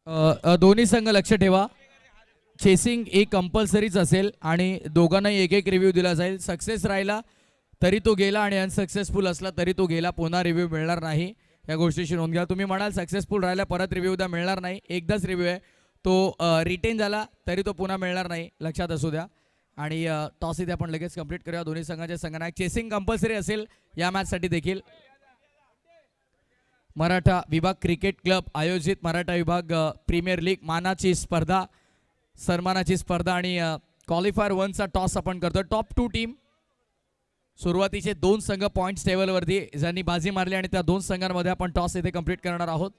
दोन्ही संघ लक्ष ठेवा. चेसिंग एक कंपल्सरीच असेल आणि दोघांनाही एक एक रिव्ह्यू दिला जाईल. सक्सेस राहिला तरी तो गेला आणि अनसक्सेसफुल असला तरी तो गेला. पुन्हा रिव्ह्यू मिळणार नाही. या गोष्टीची नोंद घ्या. तुम्ही म्हणाल सक्सेसफुल राहिला परत रिव्ह्यू उद्या मिळणार नाही. एकदाच रिव्ह्यू आहे तो. रिटेन झाला तरी तो पुन्हा मिळणार नाही, लक्षात असू द्या. आणि टॉस इथे आपण लगेच कंप्लीट करूया. दोन्ही संघाचे संघनायक. चेसिंग कंपल्सरी असेल या मॅचसाठी देखील. मराठा विभाग क्रिकेट क्लब आयोजित मराठा विभाग प्रीमियर लीग मानाची स्पर्धा, सन्मानाची स्पर्धा आणि क्वालिफायर 1चा टॉस आपण करतो. Top 2 team. सुरुवातीचे 2 संघ पॉईंट्स टेबलवरती ज्यांनी बाजी मारली आणि त्या 2 संघांमध्ये आपण टॉस इथे कंप्लीट करणार आहोत.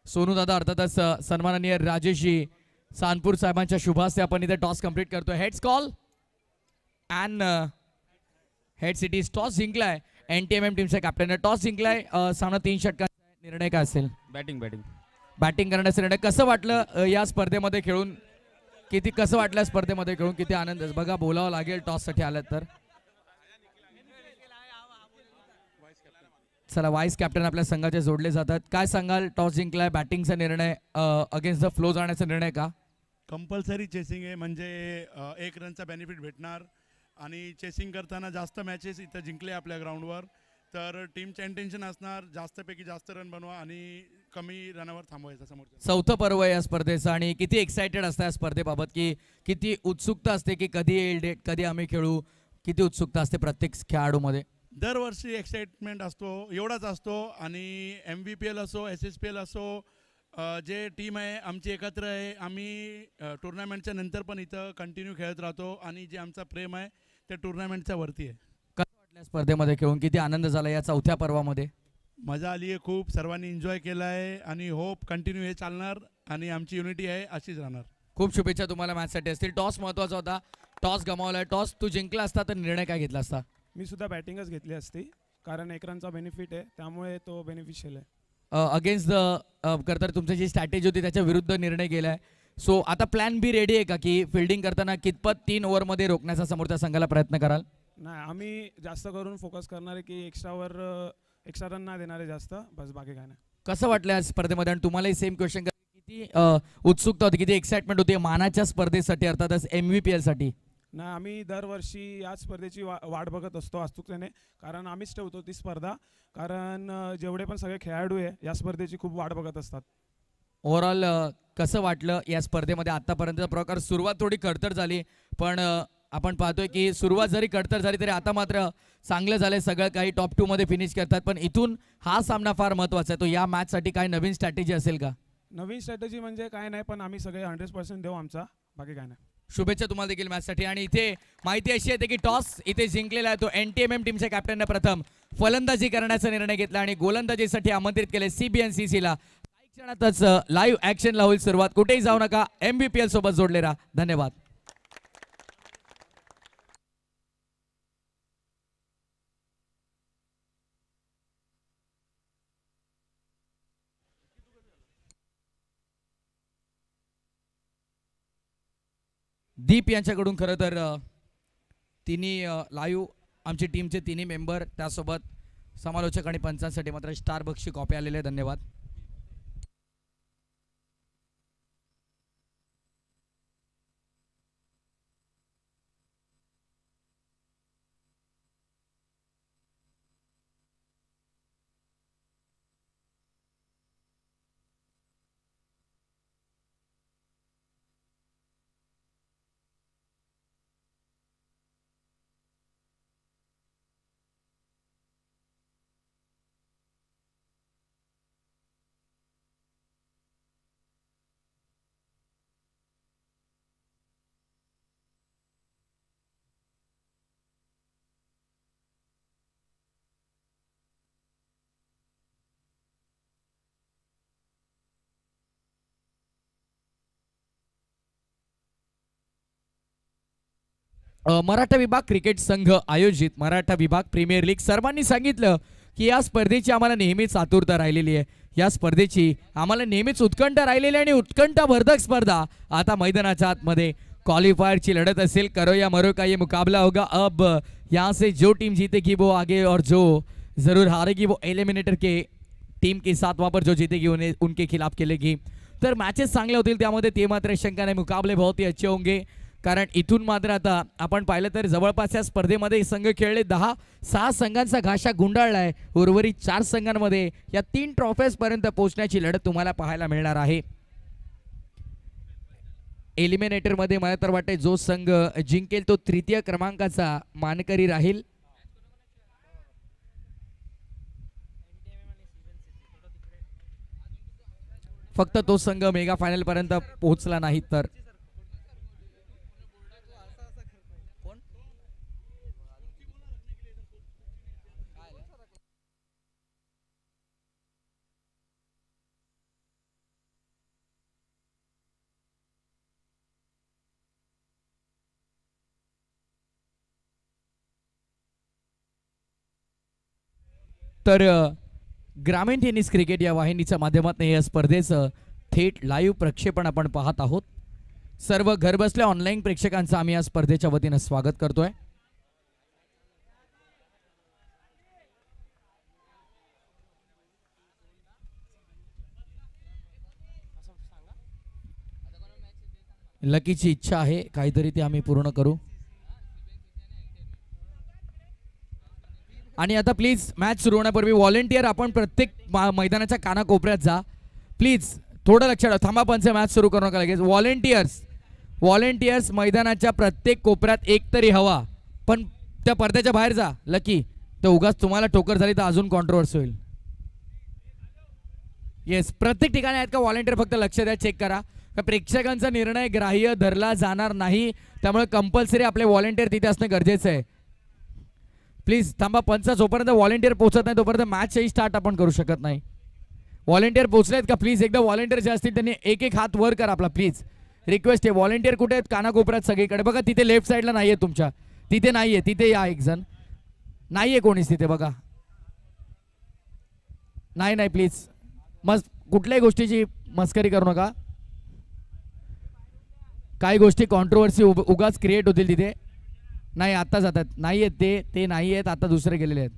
सोनू दादा अर्थातच सन्माननीय राजेशजी सानपूर साहेबांच्या शुभास्ते आपण इथे टॉस कंप्लीट करतोय. Heads call and head cities toss जिंकलाय. NTMM टीमच्या कॅप्टनने टॉस जिंकलाय. सामना 3 षटकांचा. निर्णय काय असेल? बॅटिंग करण्याचा निर्णय. कसं वाटलं या स्पर्धेमध्ये खेळून? कसं वाटलं स्पर्धेमध्ये खेळून? किती आनंद बघा, बोलावं लागेल टॉससाठी आलं तर. चला, व्हाईस कॅप्टन आपल्या संघाचे जोडले जातात. काय सांगाल? टॉस जिंकलाय, बॅटिंगचा निर्णय, अगेन्स्ट द फ्लो जाण्याचा निर्णय का? कंपल्सरी चेसिंग आहे म्हणजे 1 रनचा बेनिफिट भेटणार आणि चेसिंग करताना जास्त मॅचेस इथं जिंकले आपल्या ग्राउंडवर तर टीमचं इंटेन्शन असणार जास्तपैकी जास्त रन बनवा आणि कमी रनावर थांबवायचा समोरचा. चौथं पर्व आहे या स्पर्धेचं आणि किती एक्साइटेड असतं या स्पर्धेबाबत, की किती उत्सुकता असते की कधी येईल डेट, कधी आम्ही खेळू, किती उत्सुकता असते प्रत्येक खेळाडूमध्ये? दरवर्षी एक्साइटमेंट असतो, एवढाच असतो. आणि MVPL असो, SSPL असो, जे टीम आहे आमची एकत्र आहे. आम्ही टुर्नामेंटच्या नंतर पण इथं कंटिन्यू खेळत राहतो आणि जे आमचा प्रेम आहे ते टुर्नामेंटच्या वरती आहे. कसं वाटलं स्पर्धेमध्ये खेळून? किती आनंद झाला या चौथ्या पर्वामध्ये? मजा आली आहे खूप. सर्वांनी एन्जॉय केला आहे आणि होप कंटिन्यू हे चालणार आणि आमची युनिटी आहे अशीच राहणार. खूप शुभेच्छा तुम्हाला मॅचसाठी असतील. टॉस महत्त्वाचा होता, टॉस गमावलाय. टॉस तू जिंकला असता तर निर्णय काय घेतला असता? मी सुद्धा बॅटिंगच घेतली असती कारण 1 रनचा बेनिफिट आहे त्यामुळे तो बेनिफिशियल आहे. अगेन्स्ट द करतर तुमची जी स्ट्रॅटेजी होती त्याच्या विरुद्ध निर्णय गेलाय. सो आता प्लॅन बी रेडी आहे का, की फिल्डिंग करताना कितपत 3 ओव्हरमध्ये रोखण्याचा समोरच्या संघाला प्रयत्न कराल? नाही, आम्ही जास्त करून फोकस करणार आहे की एक्स्ट्रा रन नाही देणार आहे जास्त, बस बाकी काय नाही. कसं वाटलं या स्पर्धेमध्ये? आणि तुम्हालाही सेम क्वेश्चन, किती उत्सुकता होती, किती एक्साइटमेंट होती मानाच्या स्पर्धेसाठी अर्थातच MVPL साठी? नाही, आम्ही दरवर्षी याच स्पर्धेची वाट बघत असतो उत्सुकतेने कारण आम्हीच ठेवतो ती स्पर्धा कारण जेवढे पण सगळे खेळाडू आहे या स्पर्धेची खूप वाट बघत असतात. ओव्हरऑल कसं वाटलं या स्पर्धेमध्ये? आतापर्यंतचा प्रकार सुरुवात थोडी खडतर झाली पण आपण पाहतोय की सुरुवात जरी खडतर झाली तरी आता मात्र चांगलं झालंय. सगळं काही टॉप 2 मध्ये फिनिश करतात पण इथून हा सामना फार महत्त्वाचा आहे. तो या मॅचसाठी काय नवीन स्ट्रॅटेजी असेल का? नवीन स्ट्रॅटेजी म्हणजे काय नाही पण आम्ही सगळे 100% देऊ आमचा, बाकी काय नाही. शुभेच्छा तुम्हाला देखील मॅचसाठी. आणि इथे माहिती अशी आहे की टॉस इथे जिंकलेला आहे तो NTMM टीमच्या कॅप्टनने प्रथम फलंदाजी करण्याचा निर्णय घेतला आणि गोलंदाजीसाठी आमंत्रित केले CBNCC ला. काही क्षणातच लाईव्ह ऍक्शनला होईल सुरुवात. कुठेही जाऊ नका, MVPL सोबत जोडले राहा. धन्यवाद. दीप यांच्याकडून खरं तर तिन्ही लाईव्ह आमची टीमचे तिन्ही मेंबर त्यासोबत समालोचक आणि पंचांसाठी मात्र स्टार बक्षी कॉपी आलेले. धन्यवाद. मराठा विभाग क्रिकेट संघ आयोजित मराठा विभाग प्रीमियर लीग. सर्वांनी सांगितलं की या स्पर्धेची आम्हाला नेहमीच आतुरता राहिलेली आहे. या स्पर्धेची आम्हाला नेहमीच उत्कंठा राहिलेली आणि उत्कंठावर्धक स्पर्धा आता मैदानाच्या आतमध्ये क्वालिफायरची लढत असेल. करो या मरो का ये मुकाबला होगा. अब यहाँ से जो टीम जीतेगी वो आगे और जो जरूर हारेगी वो एलिमिनेटर के टीम के साथ वहाँ पर जो जीतेगी उन्हें उनके खिलाफ खेलेगी. तर मॅचेस चांगल्या होतील त्यामध्ये, ते मात्र शंका नाही. मुकाबले बहुत ही अच्छे होंगे, कारण इथून मात्र आता आपण पाहिलं तर जवळपास या स्पर्धेमध्ये संघ खेळले 6 संघांचा घाशा गुंडाळलाय. उर्वरित 4 संघांमध्ये या 3 ट्रॉफीज पर्यंत पोहोचण्याची लढत तुम्हाला पाहायला मिळणार आहे. एलिमिनेटर मध्ये मला तर वाटते जो संघ जिंकेल तो तृतीय क्रमांकाचा मानकरी राहील. फक्त तो संघ मेगा फायनल पर्यंत पोहोचला नाही तर. तर ग्रामीण टेनिस क्रिकेट या वाहिनीच्या माध्यमातून या स्पर्धेचं थेट लाईव्ह प्रक्षेपण आपण पाहत आहोत. सर्व घरबसल्या ऑनलाईन प्रेक्षकांचं आम्ही या स्पर्धेच्या वतीनं स्वागत करतोय. लकीची इच्छा आहे काहीतरी ते आम्ही पूर्ण करू. आणि आता प्लीज मॅच सुरू होण्यापूर्वी व्हॉलेंटियर आपण प्रत्येक मैदानाच्या कानाकोपऱ्यात जा प्लीज. थोडं लक्षात ठेवा. थांबा पंच, मॅच सुरू करू नका लगेच. व्हॉलेंटियर्स मैदानाच्या प्रत्येक कोपऱ्यात एक तरी हवा, पण त्या पडद्याच्या बाहेर जा. लकी तर उगाच तुम्हाला टोकर झाली तर अजून कॉन्ट्रोवर्सी होईल. येस, प्रत्येक ठिकाणी आहेत का व्हॉलेंटियर? फक्त लक्ष द्या, चेक करा. प्रेक्षकांचा निर्णय ग्राह्य धरला जाणार नाही, त्यामुळे कंपल्सरी आपले व्हॉलेंटियर तिथे असणं गरजेचं आहे. प्लीज थांबा पंच, जोपर्यंत व्हॉलेंटियर पोहोचत नाही तोपर्यंत मॅचही स्टार्ट आपण करू शकत नाही. व्हॉलेंटियर पोहोचलेत का? प्लीज एकदा व्हॉलेंटियर जे असतील त्यांनी एक हात वर करा आपला, प्लीज रिक्वेस्ट आहे. व्हॉलेंटियर कुठे आहेत? कानाकोपऱ्यात सगळीकडे बघा. तिथे लेफ्ट साईडला नाहीये तुमच्या, तिथे नाहीये, तिथे या. एक जण नाहीये कोणीच तिथे बघा. नाही प्लीज कुठल्याही गोष्टीची मस्करी करू नका. काही गोष्टी कॉन्ट्रोवर्सी उगाच क्रिएट होतील तिथे. नाही आता जातात, नाही आहेत ते नाही आहेत, आता दुसरे गेलेले आहेत.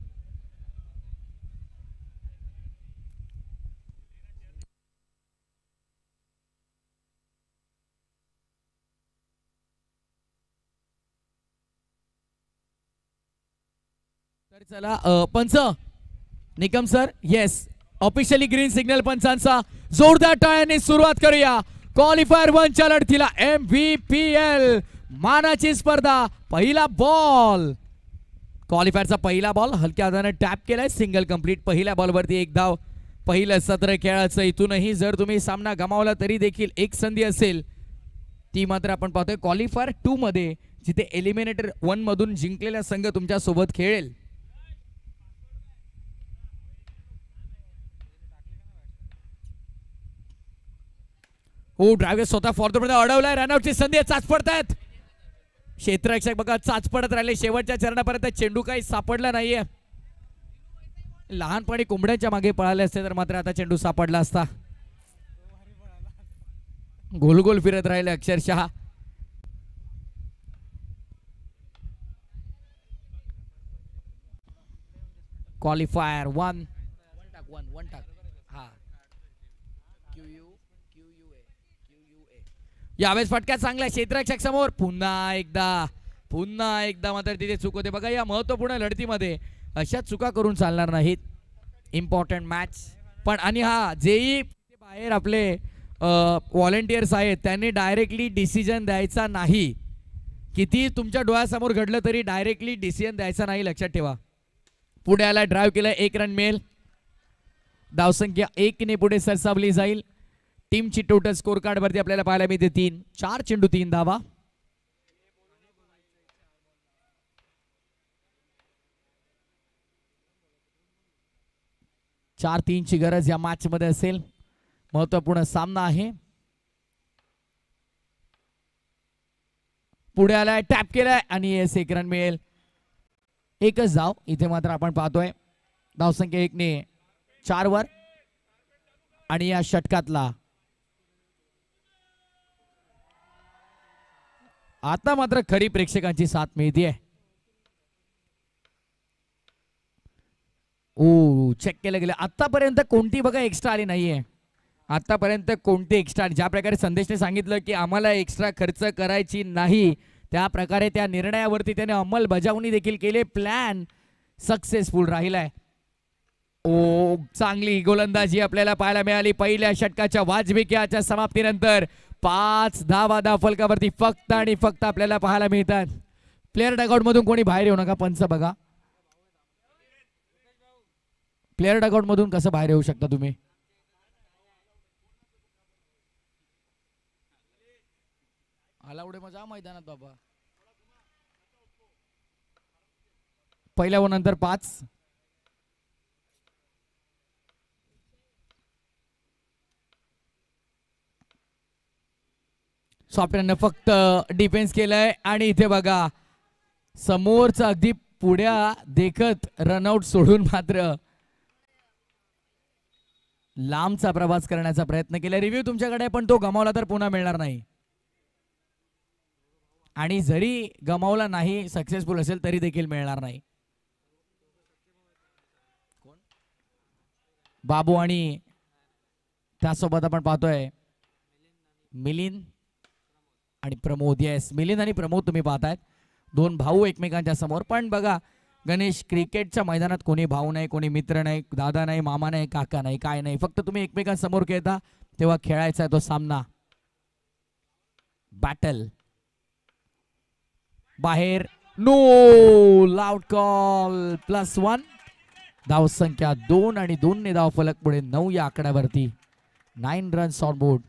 तर चला पंच Nikam sir, yes officially green signal पंचांचा जोरदार टाळ्यांनी सुरुवात करूया. क्वालिफायर 1 च्या लढतीला MVPL मानाची स्पर्धा. पहिला बॉल, क्वालिफायरचा पहिला बॉल हलक्या हाताने टॅप केलाय. Single complete. पहिल्या बॉलवरती 1 धाव. पहिलं सत्र खेळाचं. इथूनही जर तुम्ही सामना गमावला तरी देखील एक संधी असेल, ती मात्र आपण पाहतोय क्वालिफायर 2 मध्ये, जिथे एलिमिनेटर 1 मधून जिंकलेला संघ तुमच्या सोबत खेळेल. हो, ड्रायव्हर स्वतः फॉर्दमध्ये अडवलाय. रनआउटची संधी. चाच पडतायत क्षेत्ररक्षक बघा, चाच पडत राहिले शेवटच्या चरणापर्यंत. चेंडू काही सापडला नाहीये. लहानपणी कोंबड्यांच्या मागे पळाले असते तर मात्र आता चेंडू सापडला असता. गोल गोल फिरत राहिले अक्षरशः. क्वालिफायर 1 यावेळेस फटका चांगला क्षेत्ररक्षक समोर. पुन्हा एकदा मात्र तिथे चूक होते बघा. या महत्वपूर्ण लढतीमध्ये अशा चुका करून चालणार नाहीत. इम्पॉर्टंट मॅच पण. आणि हा जेही बाहेर आपले व्हॉलेंटियर्स आहेत त्यांनी डायरेक्टली डिसिजन द्यायचा नाही. किती तुमच्या डोळ्यासमोर घडलं तरी डायरेक्टली डिसिजन द्यायचा नाही, लक्षात ठेवा. पुढे आला, ड्राईव्ह केलं, 1 रन मिळेल. धावसंख्या 1 ने पुढे सरसावली जाईल. टीमची टोटल स्कोर कार्ड वरती आपल्याला पाहायला मिळते 3. 4 चेंडू 3 धावा. चार 3 ची गरज या मॅच मध्ये असेल. महत्वपूर्ण सामना आहे. पुढे आलाय, टॅप केलाय आणि 1 रन मिळेल. एकच धाव इथे मात्र आपण पाहतोय. धावसंख्या 1 ने 4 वर. आणि या षटकातला आता मात्र खरी प्रेक्षकांची साथ मिळते. ओ, चेक केलं गेलं. आतापर्यंत कोणती बघा एक्स्ट्रा आली नाहीये. आतापर्यंत कोणते एक्स्ट्रा, ज्या प्रकारे संदेशने सांगितलं की आम्हाला एक्स्ट्रा खर्च करायची नाही, त्या प्रकारे त्या निर्णयावरती त्याने अंमलबजावणी देखील केली. प्लॅन सक्सेसफुल राहिलाय. ओ, चांगली गोलंदाजी आपल्याला पाहायला मिळाली पहिल्या षटकाच्या वाजवी खेळाच्या समाप्तीनंतर. 5 धावा फलकावरती फक्त आणि फक्त आपल्याला पाहायला मिळतात. प्लेअर डगआउट मधून कोणी बाहेर येऊ नका. पंच बघा, प्लेअर डगआउट मधून कसं बाहेर येऊ शकता तुम्ही? अलाउड आहे मजा मैदानात बाबा. पहिल्या व नंतर 5. सॉफ्टवेअरनं फक्त डिफेन्स केलंय आणि इथे बघा समोरचा अगदी पुढ्या देखत रनआउट सोडून मात्र लांबचा प्रवास करण्याचा प्रयत्न केला. रिव्ह्यू तुमच्याकडे, पण तो गमावला तर पुन्हा मिळणार नाही. आणि जरी गमावला नाही, सक्सेसफुल असेल तरी देखील मिळणार नाही. बाबू आणि त्यासोबत आपण पाहतोय मिलिंद आणि प्रमोद. येस, मिलिंद आणि प्रमोद तुम्ही पाहतायत, 2 भाऊ एकमेकांच्या समोर. पण बघा गणेश, क्रिकेटच्या मैदानात कोणी भाऊ नाही, कोणी मित्र नाही, दादा नाही, मामा नाही, काका नाही, काय नाही. फक्त तुम्ही एकमेकांसमोर खेळता तेव्हा खेळायचा आहे तो सामना. बॅटल बाहेर, नो, लाऊड कॉल. +1. धावसंख्या 2 आणि 2 ने धाव फलक पुढे 9 या आकड्यावरती. 9 रन्स ऑन बोर्ड.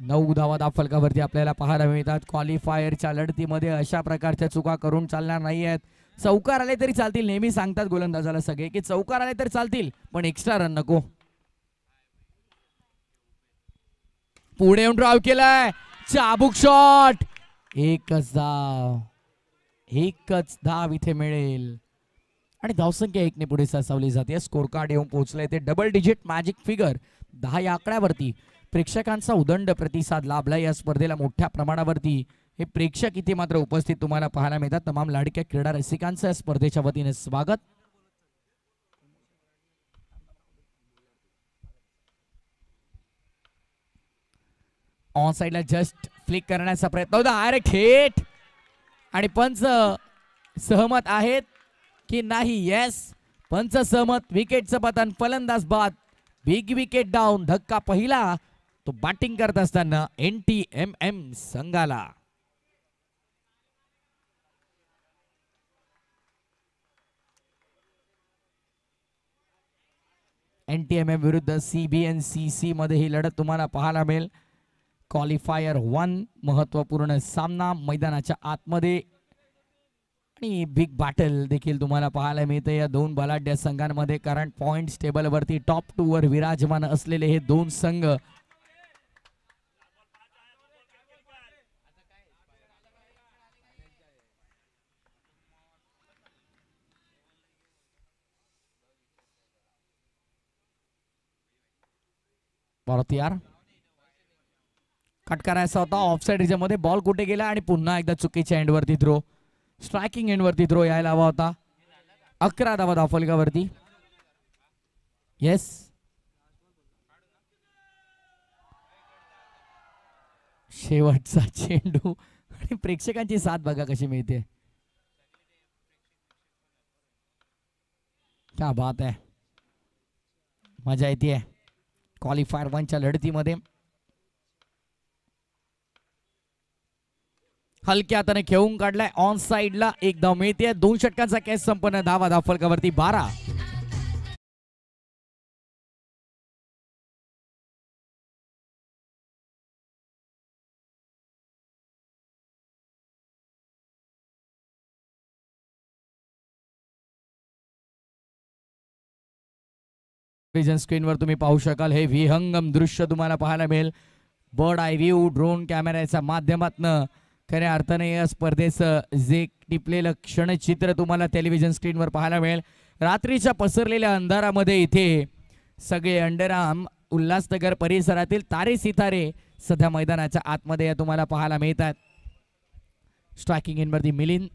9 धावा फलकावरती आपल्याला पाहायला मिळतात. क्वालिफायरच्या लढतीमध्ये अशा प्रकारच्या चुका करून चालणार नाही आहेत. चौकार आले तरी चालतील. नेहमी सांगतात गोलंदाजाला सगळे की चौकार आले तरी चालतील, पण एक्स्ट्रा रन नको. पुढे येऊन ड्राइव्ह केलाय, चाबूक शॉट. एकच धाव इथे मिळेल आणि धावसंख्या 1 ने पुढे सरसावली जाते. स्कोर कार्ड येऊन पोहोचले ते डबल डिजिट मॅजिक फिगर 10 या आकड्यावरती. प्रेक्षकांचा उदंड प्रतिसाद लाभला या स्पर्धेला मोठ्या प्रमाणावरती. हे प्रेक्षक इथे मात्र उपस्थित तुम्हाला पाहायला मिळतात. तमाम लाडक्या क्रीडा रसिकांचं या स्पर्धेच्या वतीने स्वागत. ऑन साइडला जस्ट फ्लिक करण्याचा प्रयत्न होता, अरे थेट. आणि पंच सहमत आहेत की नाही? येस, पंच सहमत. विकेटचं पतन, फलंदाज बाद, बिग विकेट डाऊन. धक्का पहिला तो बॅटिंग करत असताना NTMM संघाला. NTMM विरुद्ध CBNCC मध्ये ही लढत तुम्हाला पाहायला मिळेल. क्वालिफायर 1 महत्वपूर्ण सामना मैदानाच्या आतमध्ये आणि बिग बॅटल देखील तुम्हाला पाहायला मिळते या 2 बलाढ्य संघांमध्ये. करंट पॉइंट्स टेबल वरती टॉप 2 वर विराजमान असलेले हे 2 संघ. तयार कट करायचा होता ऑफसाइड रिजन मध्ये. बॉल कुठे गेला आणि पुन्हा एकदा चुकीच्या एंड वरती थ्रो, स्ट्रायकिंग एंड वरती थ्रो यायला हवा होता. 11 धावा धावफलकावरती. येस, शेवटचा चेंडू आणि प्रेक्षकांची साथ बघा कशी मिळते. क्या बात आहे, मजा येते क्वालिफायर 1 च्या लढतीमध्ये. हलक्या हाताने खेळून काढलाय. ऑन साइडला एक धाव मिळते. 2 षटकांचा कॅच संपन्न. धावा धावफलकावरती 12. स्क्रीनवर तुम्ही पाहू शकाल हे विहंगम दृश्य तुम्हाला पाहायला मिळेल. बर्ड आय व्ह्यू ड्रोन कॅमेऱ्याच्या माध्यमातून खऱ्या अर्थाने या स्पर्धेचं जे टिपलेलं क्षणचित्र तुम्हाला टेलिव्हिजन स्क्रीनवर पाहायला मिळेल. रात्रीच्या पसरलेल्या अंधारामध्ये इथे सगळे अंडरआर्म उल्हासनगर परिसरातील तारे सितारे सध्या मैदानाच्या आतमध्ये या तुम्हाला पाहायला मिळतात. स्ट्रायकिंग एंडवरती मिलिंद,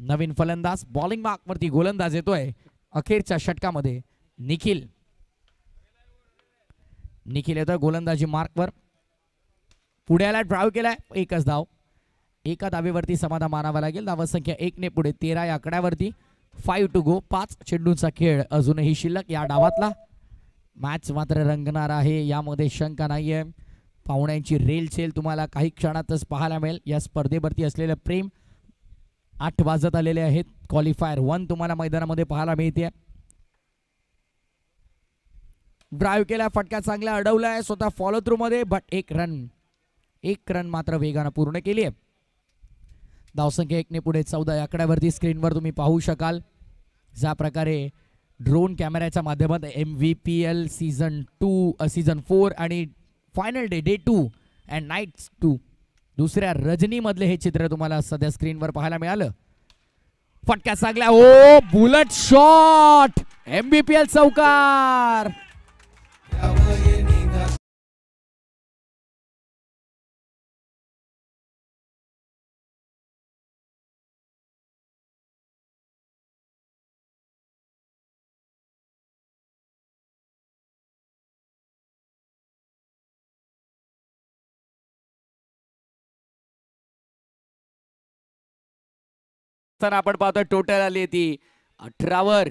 नवीन फलंदाज. बॉलिंग मार्क वरती गोलंदाज येतोय अखेरच्या षटकामध्ये निखिल. निखिल येतोय गोलंदाजी मार्कवर. पुण्याला ड्राईव्ह केलाय, एकच धाव. एका धावेवरती समाधान मानावा लागेल. धावसंख्या 1 ने पुढे. 13 या आकड्यावरती. 5 to go. 5 चेंडूंचा खेळ अजूनही शिल्लक या डावातला. मॅच मात्र रंगणार आहे, यामध्ये शंका नाहीये. पाहुण्यांची रेलचेल तुम्हाला काही क्षणातच पाहायला मिळेल. या स्पर्धेवरती असलेलं प्रेम. 8 वाजत आलेले आहेत. क्वालिफायर 1 तुम्हाला मैदानामध्ये पाहायला मिळते. ड्राईव्ह केला, फटका चांगला अडवलाय स्वतः फॉलो थ्रू मध्ये, बट एक रन मात्र वेगानं पूर्ण केली आहे. धावसंख्या 1 ने पुढे. 14 या आकड्यावरती स्क्रीनवर तुम्ही पाहू शकाल ज्या प्रकारे ड्रोन कॅमेऱ्याच्या माध्यमात MVPL सीझन 4 आणि फायनल डे 2 अँड नाईट 2 दुसऱ्या रजनी मधले हे चित्र तुम्हाला सध्या स्क्रीनवर पाहायला मिळालं. फटका चांगला, ओ बुलेट शॉट, MVPL चौकार. आपण पाहतो टोटल आली ती 18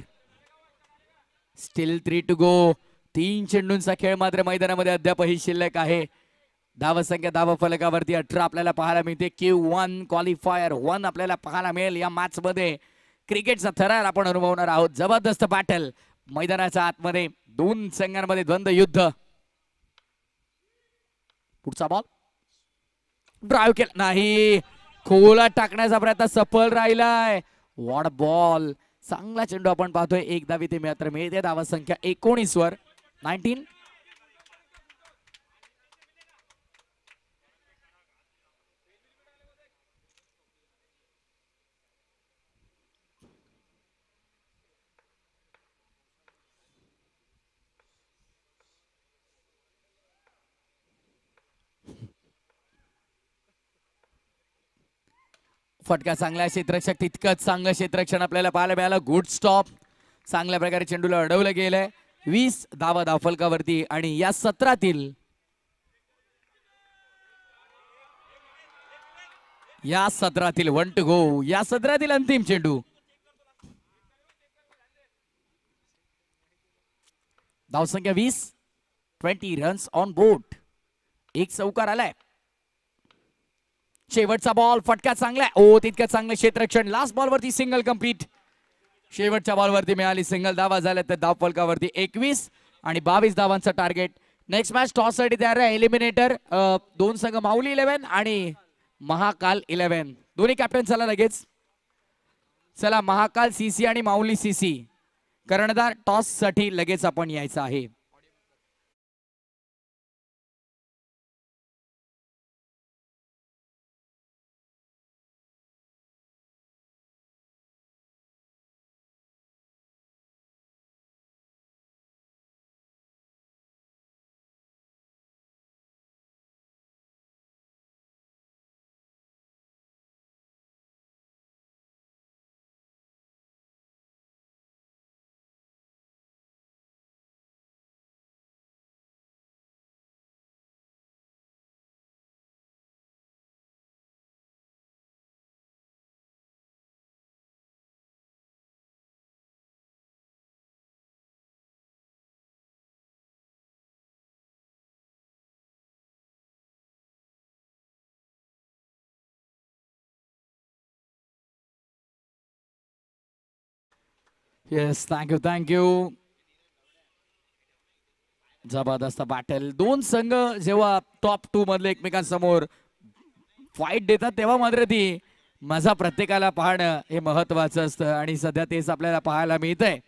स्टील 3 to go. 3 चेंडूंचा खेळ मात्र मैदानामध्ये अद्यापही शिल्लक आहे. धावसंख्या धाव फलकावरती 18 आपल्याला पाहायला मिळते. Q1 क्वालिफायर 1 आपल्याला पाहायला मिळेल. या मॅच मध्ये क्रिकेटचा थरार आपण अनुभवणार आहोत. जबरदस्त बॅटल मैदानाच्या आतमध्ये. 2 संघांमध्ये द्वंद्व युद्ध. पुढचा बॉल ड्राईव्ह केला नाही, खोला टाकण्याचा प्रयत्न सफल राहिलाय. वॉट बॉल, चांगला चेंडू आपण पाहतोय. एक धाव इथे मात्र मिळते. धावसंख्या 19 वर 19. फटका चांगला, क्षेत्ररक्षक तितकंच चांगलं क्षेत्ररक्षण आपल्याला पाहायला मिळालं. गुड स्टॉप, चांगल्या प्रकारे चेंडूला अडवलं गेलंय. 20 धावा धावफलकावरती आणि या सत्रातील 1 to go. या सत्रातील अंतिम चेंडू. धावसंख्या 20 रन्स ऑन बोर्ड. एक चौकार आलाय. शेवटचा बॉल, फटका चांगला आहे. ओ तितकं चांगलं क्षेत्ररक्षण. लास्ट बॉल वरती सिंगल कंप्लीट. शेवटच्या बॉल वरती मिळाली सिंगल. धावा झाल्या तर धाव फलकावरती 21 आणि 22 धावांचं टार्गेट. नेक्स्ट मॅच टॉस साठी तयार आहे. एलिमिनेटर 2 संघ माऊली 11 आणि महाकाल 11. दोन्ही कॅप्टन चला लगेच. चला महाकाल CC आणि माऊली CC कर्णधार टॉस साठी लगेच आपण यायचं आहे. Yes, thank you. जबरदस्त बॅटल. 2 संघ जेव्हा टॉप 2 मधले एकमेकांसमोर फाईट देतात तेव्हा मात्र ती मजा प्रत्येकाला पाहणं हे महत्वाचं असतं आणि सध्या तेच आपल्याला पाहायला मिळतंय.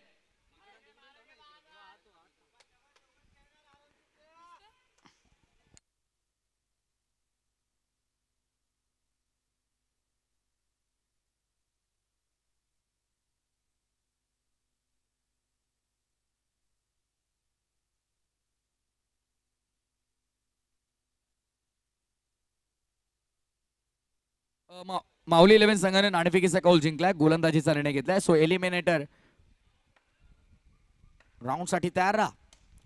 माऊली 11 संघाने नाणेफेकीचा कौल जिंकलाय. गोलंदाजीचा निर्णय घेतलाय. सो एलिमिनेटर राऊंड साठी तयार राहा.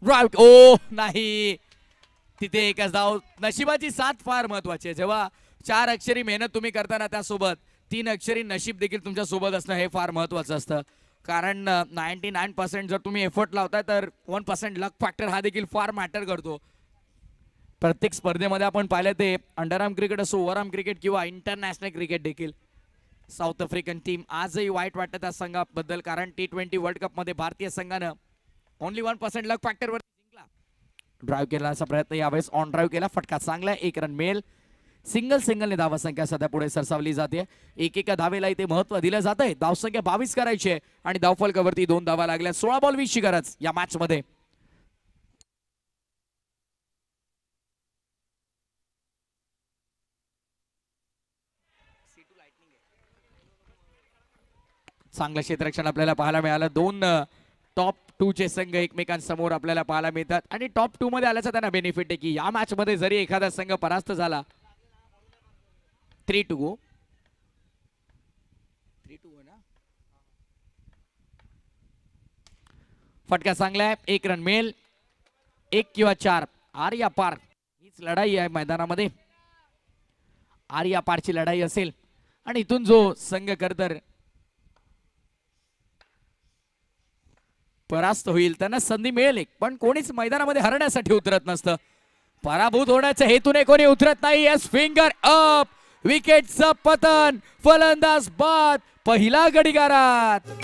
राईट, ओ नाही, तिथे एकच धाव. नशिबाची साथ फार महत्वाची आहे. जेव्हा 4 अक्षरी मेहनत तुम्ही करताना त्यासोबत 3 अक्षरी नशीब देखील तुमच्या सोबत असणं हे फार महत्वाचं असतं. कारण 99% जर तुम्ही एफर्ट लावताय तर 1% लक फॅक्टर हा देखील फार मॅटर करतो. प्रत्येक स्पर्धेमध्ये आपण पाहिलं ते अंडरआर्म क्रिकेट असो, ओव्हरआर्म क्रिकेट किंवा इंटरनॅशनल क्रिकेट देखील. साऊथ आफ्रिकन टीम आजही वाईट वाटतं त्या संघाबद्दल, कारण T20 वर्ल्ड कप मध्ये भारतीय संघानं ओनली 1% लक फॅक्टर वर जिंकला. ड्राईव्ह केल्याचा प्रयत्न यावेळेस ऑन ड्राईव्ह केला. फटका चांगला, 1 रन मिळेल. सिंगलने धावसंख्या सध्या पुढे सरसावली जाते. एकेका धावेला इथे महत्व दिलं जात आहे. धावसंख्या 22 करायची आहे आणि धावफलकावरती 2 धावा लागल्या. 16 बॉल 20 ची गरज या मॅच मध्ये. चांगलं क्षेत्ररक्षण आपल्याला पाहायला मिळालं. 2 टॉप 2 चे संघ एकमेकांसमोर आपल्याला पाहायला मिळतात आणि टॉप 2 मध्ये आल्याचा त्यांना बेनिफिट आहे की या मॅच मध्ये जरी एखादा संघ परास्त झाला 3 to go ना. फटका चांगला आहे, 1 रन मिळेल. 1 किंवा 4 आर्या पार हीच लढाई आहे मैदानामध्ये. आर्या पारची लढाई असेल आणि इथून जो संघ करतर परास्त होईल त्यांना संधी मिळेल एक. पण कोणीच मैदानामध्ये हरण्यासाठी उतरत नसतं. पराभूत होण्याच्या हेतूने कोणी उतरत नाही. Yes, finger up. विकेटचं पतन, फलंदाज बाद, पहिला गडीगारात.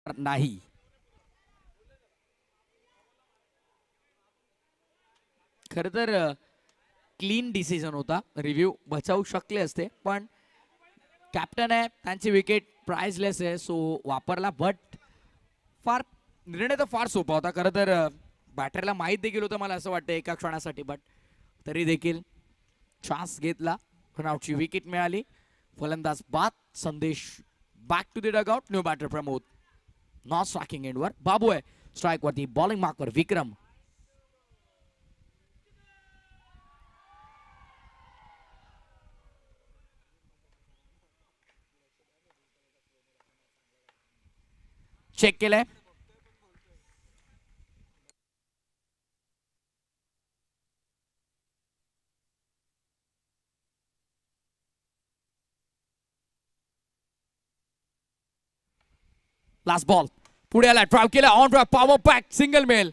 नाही. खर तर क्लीन डिसिजन होता. रिव्ह्यू बचावू शकले असते पण कॅप्टन आहे, त्यांची विकेट प्राइजलेस आहे सो वापरला. बट फार निर्णय तर फार सोपा होता. खरं तर बॅटरला माहीत देखील होतं मला असं वाटतं एका क्षणासाठी. बट तरी देखील चान्स घेतला. रनआउटची विकेट मिळाली. फलंदाज बाद. Sandesh back to the dugout. New batter Pramod. Not striking एंडवर बाबू आहे. स्ट्राइक वरती बॉलिंग मार्कवर विक्रम. चेक केलंय. लास्ट बॉल पुढे आला. ड्राइव्ह केला. On drive power pack single मिळेल.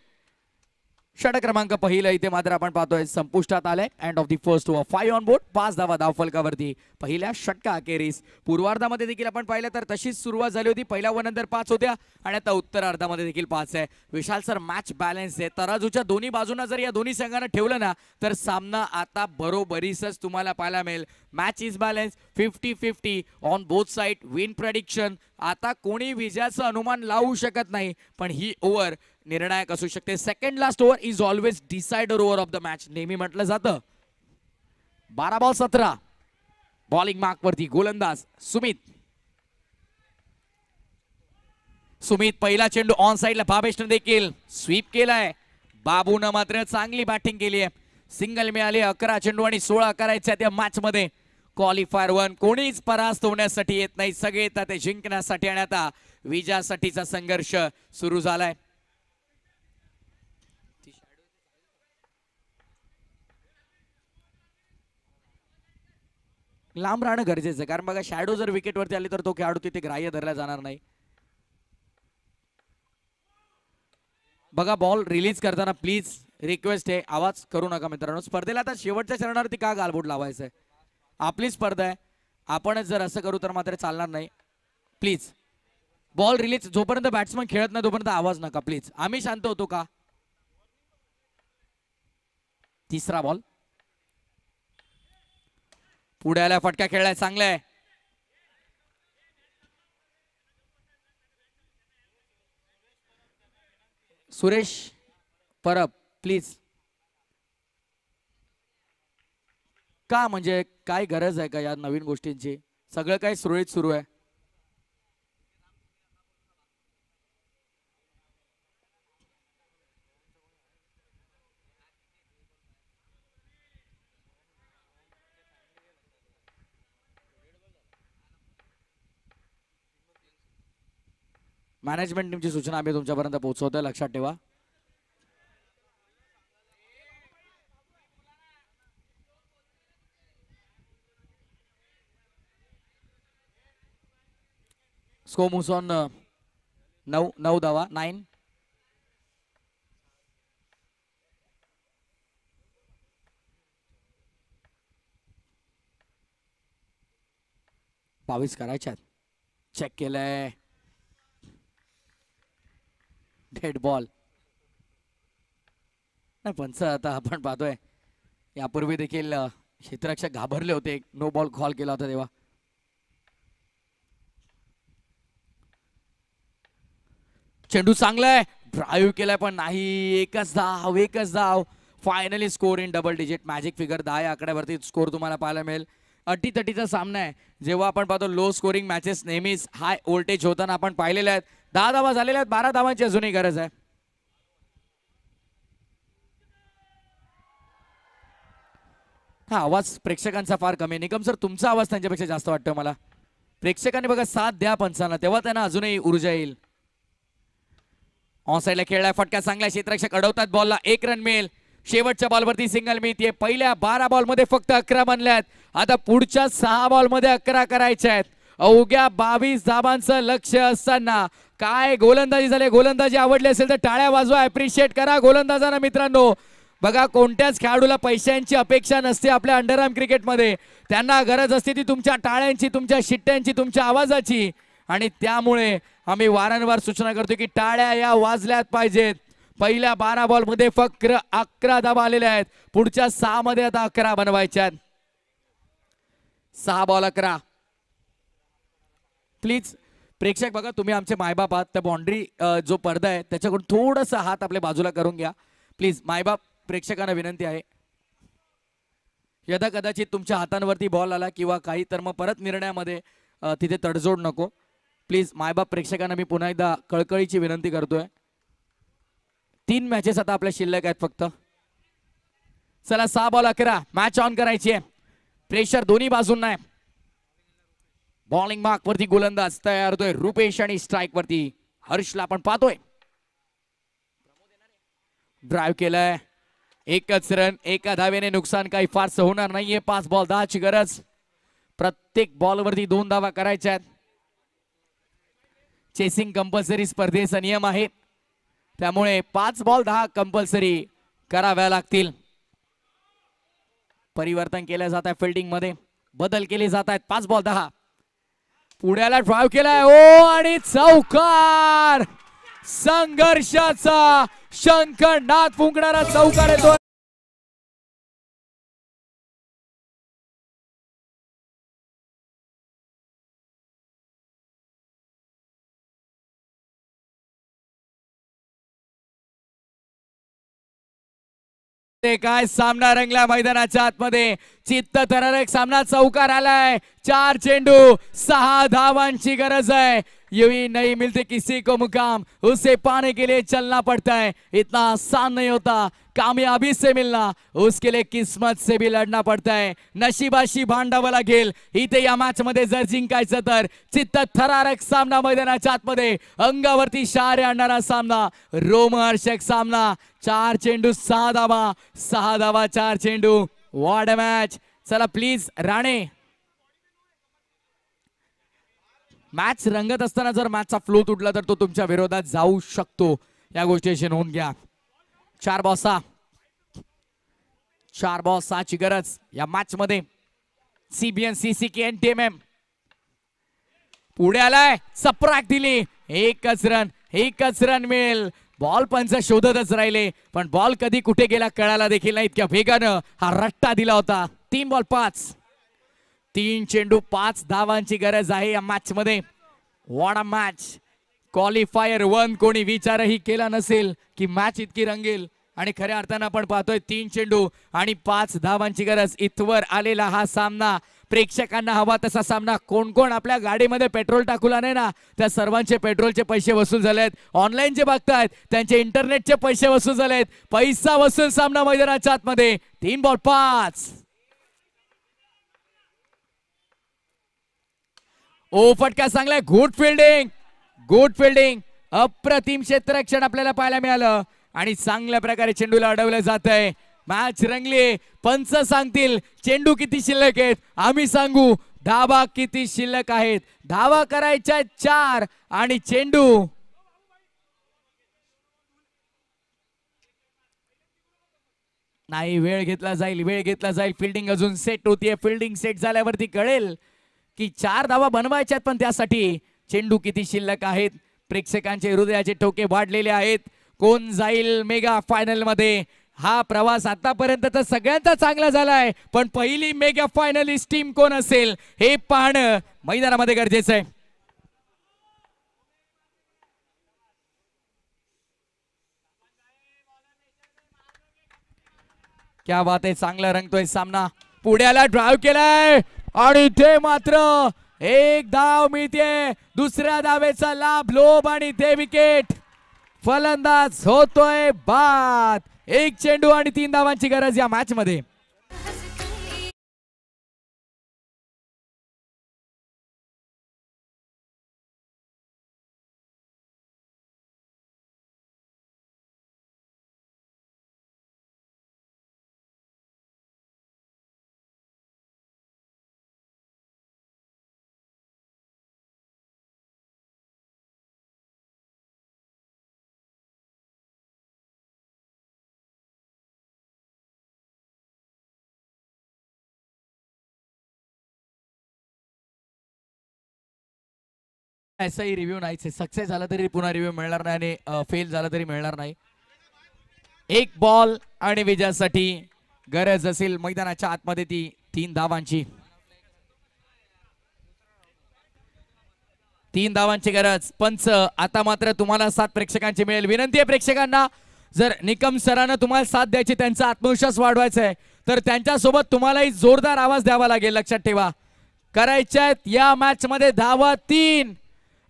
षटक क्रमांक पहिला इथे मात्र आपण पाहतोय संपुष्टात आलाय. End of the first over. 5 on board. 5 धावा धावफलकावरती पहिल्या षटका अखेरीस. पूर्वार्धामध्ये देखील आपण पाहिलं तर तशीच सुरुवात झाली होती. पहिल्या ओव्हरनंतर 5 होत्या आणि आता उत्तरार्धामध्ये देखील 5 आहे. विशाल सर, मॅच बॅलन्स आहे. तराजूच्या दोन्ही बाजूंना जर या दोन्ही संघांना ठेवलं ना तर सामना आता बरोबरीसच तुम्हाला पाहायला मिळेल. Match is balance. 50-50 on both side. Win prediction आता कोणी विजयाचं अनुमान लावू शकत नाही पण ही ओव्हर निर्णायक असू शकते. Second last over is always decider over of the match नेहमी म्हटलं जातं. 12 बॉल 17. बॉलिंग मार्क वरती गोलंदाज सुमित. सुमित पहिला चेंडू ऑन साइडला. भावेशने देखील स्वीप केलाय. बाबूनं मात्र चांगली बॅटिंग केली आहे. सिंगल मिळाले. 11 चेंडू आणि 16 करायच्या त्या मॅच मध्ये. क्वालिफायर 1 कोणीच परास्त होण्यासाठी येत नाही. सगळे येतात ते जिंकण्यासाठी आणि आता विजयासाठीचा संघर्ष सुरू झालाय. लांब राहणं गरजेचं आहे कारण बघा शॅडो जर विकेटवरती आली तर तो खेळाडू तिथे ग्राह्य धरला जाणार नाही. बघा बॉल रिलीज करताना प्लीज रिक्वेस्ट आहे आवाज करू नका मित्रांनो. स्पर्धेला आता शेवटच्या चरणावरती का गालबोट लावायचं आहे. आपली स्पर्धा आहे. आपणच जर असं करू तर मात्र चालणार नाही. प्लीज बॉल रिलीज जोपर्यंत बॅट्समन खेळत नाही तोपर्यंत आवाज नका प्लीज. आम्ही शांत होतो का. तिसरा बॉल पुढे आला. फटका खेळलाय. चांगला आहे. सुरेश परब प्लीज. का म्हणजे काय गरज आहे का या नवीन गोष्टींची? सगळं काय सुरळीत सुरू आहे. मॅनेजमेंट टीमची सूचना आम्ही तुमच्यापर्यंत पोहोचवतोय, लक्षात ठेवा. स्को मूव्स ऑन 9 धावा 9. बावीस करायच्यात. चेक केलंय. Dead ball. नाही पंच आता आपण पाहतोय यापूर्वी देखील क्षेत्ररक्षक घाबरले होते, नो बॉल कॉल केला होता तेव्हा. चेंडू चांगलाय, ड्राईव्ह केलाय पण नाही. एकच धाव. Finally score in double digit. Magic figure 10 या आकड्यावरती स्कोर तुम्हाला पाहायला मिळेल. अटीतटीचा सामना आहे. जेव्हा आपण पाहतो लो स्कोरिंग मॅचेस नेहमीच हाय व्होल्टेज होताना आपण पाहिलेले आहेत. 10 धावा झालेल्या आहेत, 12 धावांची अजूनही गरज आहे. हा आवाज प्रेक्षकांचा फार कमी. निकम सर तुमचा आवाज त्यांच्यापेक्षा जास्त वाटतो मला. प्रेक्षकांनी बघा साथ द्या पंचांना, तेव्हा त्यांना अजूनही ऊर्जा येईल. ऑन साईडला खेळलाय, फटका चांगला. क्षेत्ररक्षक अडवतात बॉलला, 1 रन मिळेल. शेवटच्या बॉलवरती सिंगल मिळते. पहिल्या 12 बॉलमध्ये फक्त 11 बनल्यात. आता पुढच्या 6 बॉलमध्ये 11 करायच्या आहेत. अवघ्या 22 धावांचं लक्ष असताना काय गोलंदाजी झाली. गोलंदाजी आवडली असेल तर टाळ्या वाजवा, अप्रिशिएट करा गोलंदाजांना मित्रांनो. बघा कोणत्याच खेळाडूला पैशांची अपेक्षा नसते आपल्या अंडरआर्म क्रिकेटमध्ये. त्यांना गरज असते ती तुमच्या टाळ्यांची, तुमच्या शिट्ट्यांची, तुमच्या आवाजाची. आणि त्यामुळे आम्ही वारंवार सूचना करतो की टाळ्या या वाजल्यात पाहिजेत. पहिल्या 12 बॉलमध्ये फक्त 11 धावा आलेल्या आहेत. पुढच्या 6 मध्ये आता 11 बनवायच्या. 6 बॉल 11. प्लीज प्रेक्षक बघा, तुम्ही आमचे मायबाप आहात. त्या बाउंड्री जो पडदा आहे त्याच्याकडून थोडंसं हात आपल्या बाजूला करून घ्या प्लीज. मायबाप प्रेक्षकांना विनंती आहे. यदा कदाचित तुमच्या हातांवरती बॉल आला किंवा काही तर मग परत निर्णयामध्ये तिथे तडजोड नको प्लीज. मायबाप प्रेक्षकांना मी पुन्हा एकदा कळकळीची विनंती करतोय. 3 मॅचेस आता आपल्या शिल्लक आहेत फक्त. चला 6 बॉल 11. मॅच ऑन करायची आहे. प्रेशर दोन्ही बाजूंना आहे. बॉलिंग मार्क वरती गोलंदाज तयार होतोय रुपेश आणि स्ट्राईक वरती हर्षला आपण पाहतोय. ड्राईव्ह केलाय, 1च रन. 1 धावेने नुकसान काही फारसं होणार नाहीये. 5 बॉल 10 ची गरज. प्रत्येक बॉल वरती 2 धावा करायच्या आहेत. चेसिंग कंपल्सरी स्पर्धेचा नियम आहे, त्यामुळे 5 बॉल 10 कंपल्सरी कराव्या लागतील. परिवर्तन केलं जात आहे फिल्डिंग मध्ये, बदल केले जात आहेत. 5 बॉल 10. पुण्याला ड्राईव्ह केलाय ओ आणि चौकार. संघर्षाचा शंखनाद फुंकणारा चौकार येतो. काय सामना रंगला मैदानाच्या आतमध्ये. चित्तथरारक सामना. चौकार आलाय. 4 चेंडू 6 धावांची गरज आहे. यही नहीं मिलते किसी को मुकाम, उसे पाने के लिए चलना पड़ता है. इतना आसान नहीं होता कामयाबी से मिलना, उसके लिए किस्मत से भी लढना पड़ता है. नशिबाशी भांडावं लागेल इथे या मॅच मध्ये जर जिंकायचं तर. चित्तथरारक सामना मैदानाच्या आतमध्ये, अंगावरती शहारे आणणारा सामना, रोमहर्षक सामना. 4 चेंडू 6 धावा, 6 धावा 4 चेंडू. What a match. चला प्लीज राणे, मॅच रंगत असताना जर मॅचचा फ्लो तुटला तर तो तुमच्या विरोधात जाऊ शकतो. या गोष्टीची नोंद घ्या. 4 बॉल 6. 4 बॉल 6 ची गरज या मॅच मध्ये. CBN CCK TMM पुढे आलाय. सप्राक दिली. 1च रन. 1च रन मिळेल. बॉल पंच शोधतच राहिले पण बॉल कधी कुठे गेला कळाला देखील नाही. इतक्या वेगानं हा रट्टा दिला होता. 3 बॉल 5. 3 चेंडू 5 धावांची गरज आहे या मॅच मध्ये. What a match. क्वालिफायर 1 कोणी विचारही केला नसेल की मॅच इतकी रंगेल. आणि खऱ्या अर्थानं आपण पाहतोय 3 चेंडू आणि 5 धावांची गरज. इथवर आलेला हा सामना प्रेक्षकांना हवा तसा सामना. कोण कोण आपल्या गाडीमध्ये पेट्रोल टाकूला नाही ना, त्या सर्वांचे पेट्रोलचे पैसे वसूल झालेत. ऑनलाईन जे बघतायत त्यांचे इंटरनेटचे पैसे वसूल झालेत. पैसा वसूल सामना मैदानाच्या आतमध्ये. 3 बॉल 5. ओ फटका चांगलाय. Good fielding, good fielding. अप्रतिम क्षेत्ररक्षण आपल्याला पाहायला मिळालं आणि चांगल्या प्रकारे चेंडूला अडवलं जात आहे. मॅच रंगली. पंच सांगतील चेंडू किती शिल्लक आहेत, आम्ही सांगू धावा किती शिल्लक आहेत. धावा करायच्या 4 आणि चेंडू नाही. वेळ घेतला जाईल, वेळ घेतला जाईल. फिल्डिंग अजून सेट होतीये. फिल्डिंग सेट झाल्यावरती कळेल की 4 धावा बनवायच्यात, पण त्यासाठी चेंडू किती शिल्लक आहेत. प्रेक्षकांचे हृदयाचे ठोके वाढलेले आहेत. कोण जाईल मेगा फायनल मध्ये. हा प्रवास आतापर्यंत तर सगळ्यांचा चांगला झालाय, पण पहिली मेगा फायनलिस्ट टीम कोण असेल हे पाहणं मैदानामध्ये गरजेचं आहे. क्या बात आहे. चांगला रंगतोय सामना. पुढ्याला ड्राइव्ह केलाय आणि ते मात्र एक धाव मिळते. दुसऱ्या धावेचा लाभ लोभ आणि ते विकेट. फलंदाज होतोय बाद. 1 चेंडू आणि 3 धावांची गरज या मॅच मध्ये. ऐसाही रिव्ह्यू नाहीच. सक्सेस झाला तरी पुन्हा रिव्ह्यू मिळणार नाही आणि फेल झाला तरी मिळणार नाही. 1 बॉल आणि विजयासाठी गरज असेल मैदानाच्या आतमध्ये ती 3 धावांची. 3 धावांची गरज. पंच आता मात्र तुम्हाला 7 प्रेक्षकांची मिळेल. विनंती आहे प्रेक्षकांना, जर निकम सरांना तुम्हाला साथ द्यायची, त्यांचा आत्मविश्वास वाढवायचा आहे, तर त्यांच्यासोबत तुम्हालाही जोरदार आवाज द्यावा लागेल. लक्षात ठेवा, करायच्या या मॅच मध्ये धावा 3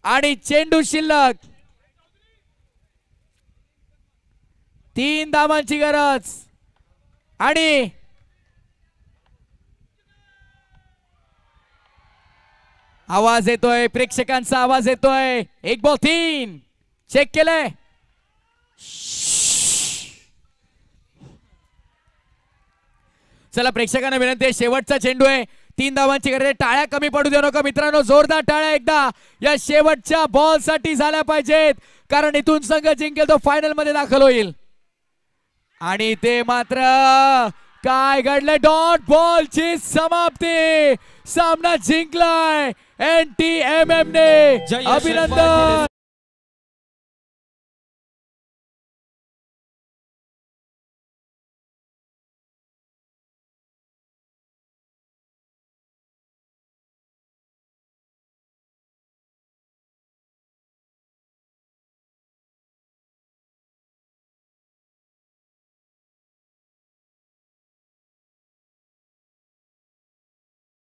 आणि चेंडू शिल्लक. 3 धावांची गरज आणि आवाज येतोय, प्रेक्षकांचा आवाज येतोय. 1 बॉल 3. चेक केलंय. चला प्रेक्षकांना विनंती आहे, शेवटचा चेंडू आहे. 3 धावांची गरज. टाळ्या कमी पडू देऊ नका मित्रांनो. जोरदार टाळ्या एकदा या शेवटच्या बॉल साठी झाल्या पाहिजेत, कारण इथून संघ जिंकेल तो फायनल मध्ये दाखल होईल. आणि ते मात्र काय घडलं. डॉट बॉलची समाप्ती. सामना जिंकलाय NTMM ने. अभिनंदन.